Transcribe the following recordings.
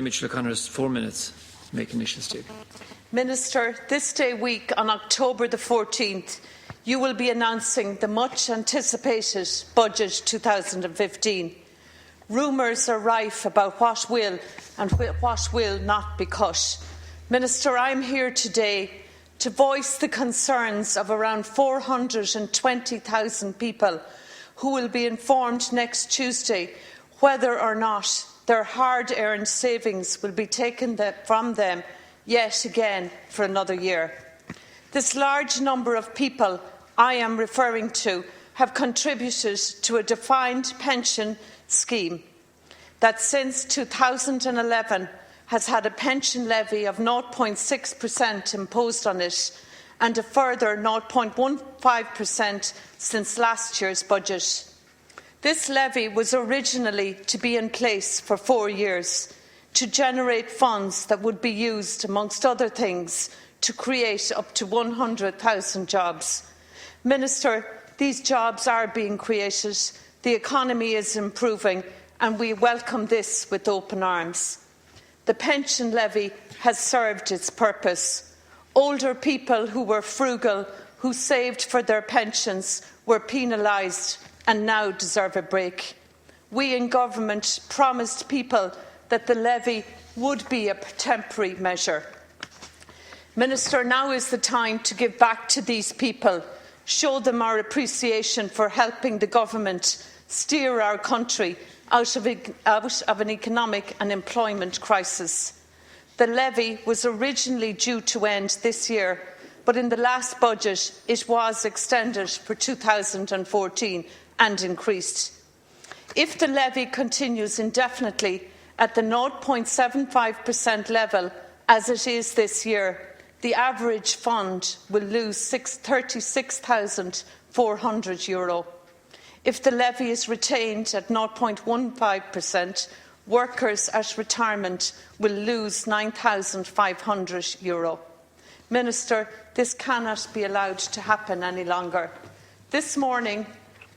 Mitchell O'Connor's 4 minutes to make initial statement. Minister, this day week on October the 14th, you will be announcing the much anticipated Budget 2015. Rumours are rife about what will and what will not be cut. Minister, I am here today to voice the concerns of around 420,000 people who will be informed next Tuesday whether or not their hard-earned savings will be taken from them yet again for another year. This large number of people I am referring to have contributed to a defined pension scheme that since 2011 has had a pension levy of 0.6% imposed on it and a further 0.15% since last year's budget. This levy was originally to be in place for 4 years to generate funds that would be used, amongst other things, to create up to 100,000 jobs. Minister, these jobs are being created, the economy is improving, and we welcome this with open arms. The pension levy has served its purpose. Older people who were frugal, who saved for their pensions, were penalised and now deserve a break. We in government promised people that the levy would be a temporary measure. Minister, now is the time to give back to these people, show them our appreciation for helping the government steer our country out of an economic and employment crisis. The levy was originally due to end this year, but in the last budget it was extended for 2014 and increased. If the levy continues indefinitely at the 0.75% level as it is this year, the average fund will lose €36,400. If the levy is retained at 0.15%, workers at retirement will lose €9,500. Minister, this cannot be allowed to happen any longer. This morning,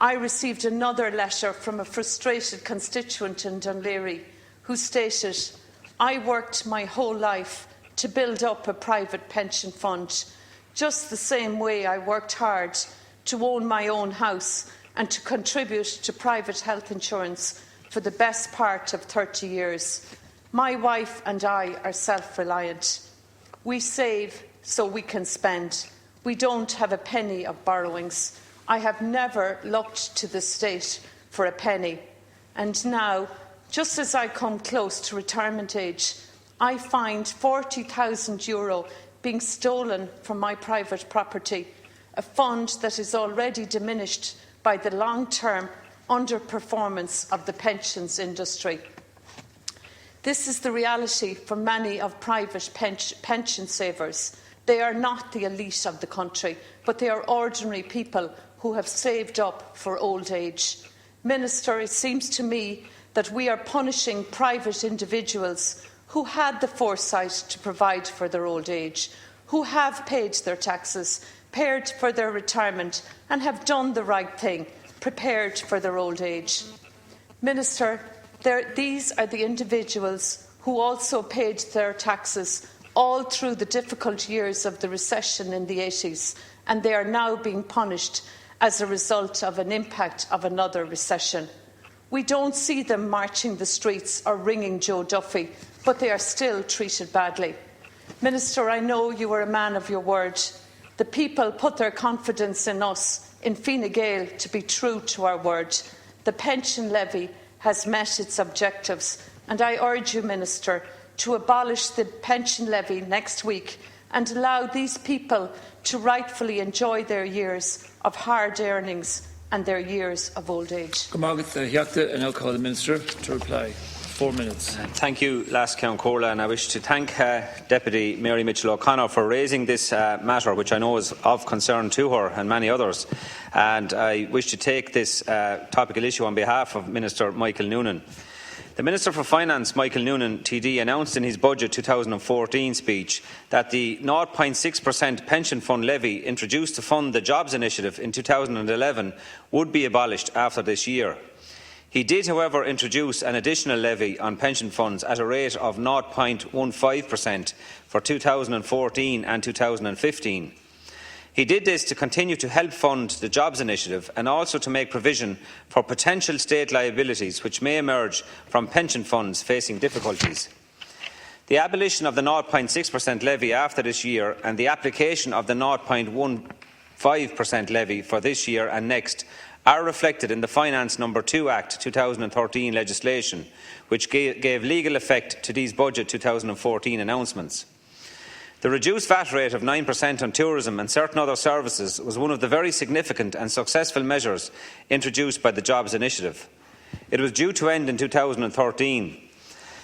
I received another letter from a frustrated constituent in Dunleary who stated, "I worked my whole life to build up a private pension fund, just the same way I worked hard to own my own house and to contribute to private health insurance for the best part of 30 years. My wife and I are self-reliant. We save so we can spend. We don't have a penny of borrowings. I have never looked to the state for a penny. And now, just as I come close to retirement age, I find €40,000 being stolen from my private property, a fund that is already diminished by the long-term underperformance of the pensions industry. This is the reality for many of private pension savers. They are not the elite of the country, but they are ordinary people who have saved up for old age. Minister, it seems to me that we are punishing private individuals who had the foresight to provide for their old age, who have paid their taxes, paid for their retirement and have done the right thing, prepared for their old age. Minister, these are the individuals who also paid their taxes all through the difficult years of the recession in the 80s, and they are now being punished as a result of an impact of another recession. We don't see them marching the streets or ringing Joe Duffy, but they are still treated badly. Minister, I know you are a man of your word. The people put their confidence in us, in Fine Gael, to be true to our word. The pension levy has met its objectives, and I urge you, Minister, to abolish the pension levy next week and allow these people to rightfully enjoy their years of hard earnings and their years of old age. And I'll call the Minister to reply. 4 minutes. Thank you, Last Count Corla, and I wish to thank Deputy Mary Mitchell O'Connor for raising this matter, which I know is of concern to her and many others. And I wish to take this topical issue on behalf of Minister Michael Noonan. The Minister for Finance, Michael Noonan, TD, announced in his Budget 2014 speech that the 0.6% pension fund levy introduced to fund the Jobs Initiative in 2011 would be abolished after this year. He did, however, introduce an additional levy on pension funds at a rate of 0.15% for 2014 and 2015. He did this to continue to help fund the Jobs Initiative and also to make provision for potential state liabilities which may emerge from pension funds facing difficulties. The abolition of the 0.6% levy after this year and the application of the 0.15% levy for this year and next are reflected in the Finance No. 2 Act 2013 legislation, which gave legal effect to these Budget 2014 announcements. The reduced VAT rate of 9% on tourism and certain other services was one of the very significant and successful measures introduced by the Jobs Initiative. It was due to end in 2013.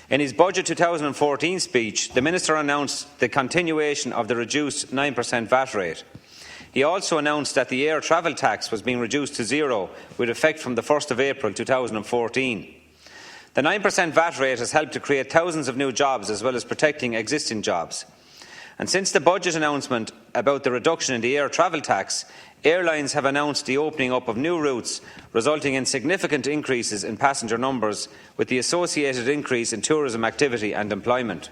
In his Budget 2014 speech, the Minister announced the continuation of the reduced 9% VAT rate. He also announced that the air travel tax was being reduced to zero with effect from the 1st of April 2014. The 9% VAT rate has helped to create thousands of new jobs as well as protecting existing jobs. And since the budget announcement about the reduction in the air travel tax, airlines have announced the opening up of new routes, resulting in significant increases in passenger numbers, with the associated increase in tourism activity and employment.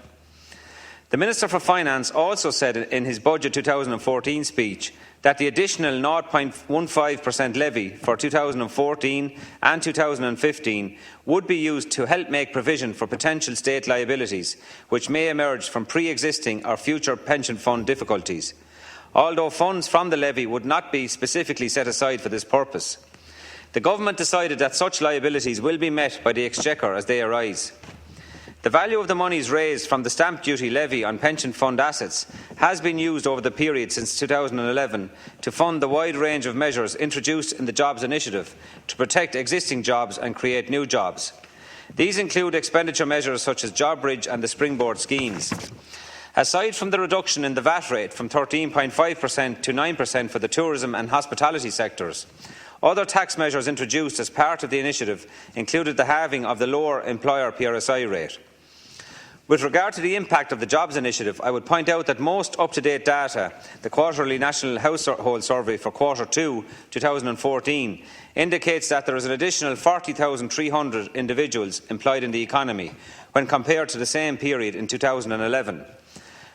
The Minister for Finance also said in his Budget 2014 speech that the additional 0.15% levy for 2014 and 2015 would be used to help make provision for potential state liabilities which may emerge from pre-existing or future pension fund difficulties, although funds from the levy would not be specifically set aside for this purpose. The Government decided that such liabilities will be met by the Exchequer as they arise. The value of the monies raised from the stamp duty levy on pension fund assets has been used over the period since 2011 to fund the wide range of measures introduced in the Jobs Initiative to protect existing jobs and create new jobs. These include expenditure measures such as JobBridge and the Springboard schemes. Aside from the reduction in the VAT rate from 13.5% to 9% for the tourism and hospitality sectors, other tax measures introduced as part of the initiative included the halving of the lower employer PRSI rate. With regard to the impact of the Jobs Initiative, I would point out that most up-to-date data, the quarterly National Household Survey for Q2 2014, indicates that there is an additional 40,300 individuals employed in the economy when compared to the same period in 2011.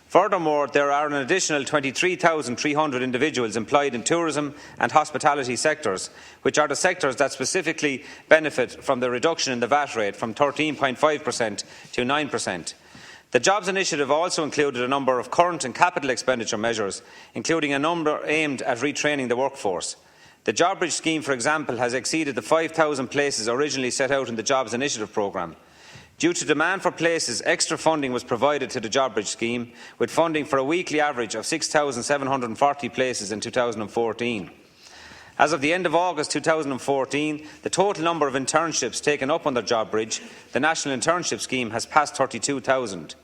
Furthermore, there are an additional 23,300 individuals employed in tourism and hospitality sectors, which are the sectors that specifically benefit from the reduction in the VAT rate from 13.5% to 9%. The Jobs Initiative also included a number of current and capital expenditure measures, including a number aimed at retraining the workforce. The JobBridge scheme, for example, has exceeded the 5,000 places originally set out in the Jobs Initiative programme. Due to demand for places, extra funding was provided to the JobBridge scheme, with funding for a weekly average of 6,740 places in 2014. As of the end of August 2014, the total number of internships taken up under JobBridge, the National Internship Scheme, has passed 32,000.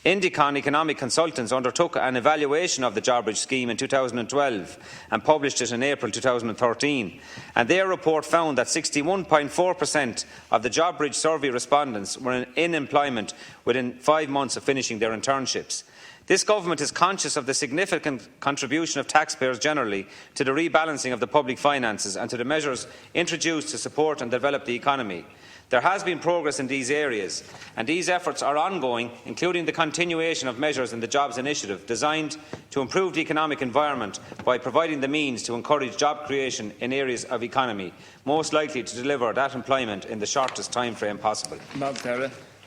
Indicon Economic Consultants undertook an evaluation of the JobBridge scheme in 2012 and published it in April 2013, and their report found that 61.4% of the JobBridge survey respondents were in employment within 5 months of finishing their internships. This government is conscious of the significant contribution of taxpayers generally to the rebalancing of the public finances and to the measures introduced to support and develop the economy. There has been progress in these areas, and these efforts are ongoing, including the continuation of measures in the Jobs Initiative designed to improve the economic environment by providing the means to encourage job creation in areas of economy most likely to deliver that employment in the shortest time frame possible.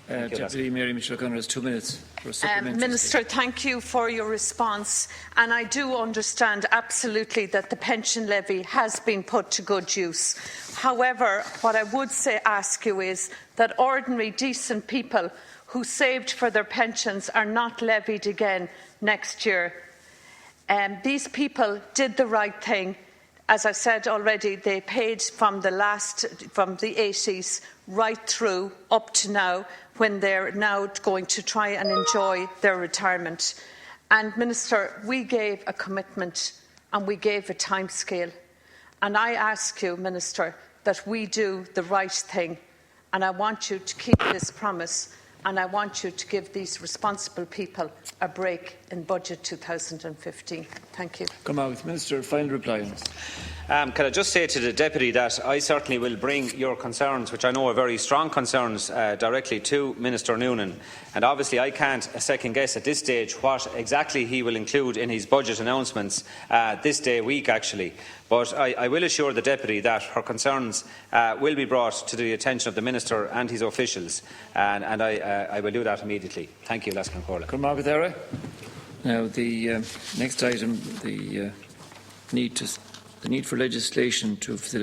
Deputy Mary Mitchell-O'Connor has 2 minutes for a supplementary. Minister, thank you for your response, and I do understand absolutely that the pension levy has been put to good use. However, what I would ask you is that ordinary decent people who saved for their pensions are not levied again next year. These people did the right thing. As I said already, they paid from the 80s right through up to now, when they're now going to try and enjoy their retirement. And Minister, we gave a commitment and we gave a timescale. And I ask you, Minister, that we do the right thing. And I want you to keep this promise, and I want you to give these responsible people a break in Budget 2015. Thank you. Come out with Minister. Final reply on this. Can I just say to the Deputy that I certainly will bring your concerns, which I know are very strong concerns, directly to Minister Noonan. And obviously I can't second guess at this stage what exactly he will include in his budget announcements this day week actually. But I will assure the Deputy that her concerns will be brought to the attention of the Minister and his officials, and I will do that immediately. Thank you, Lascan Corla. Come out with Era. Now the next item, the need for legislation to facilitate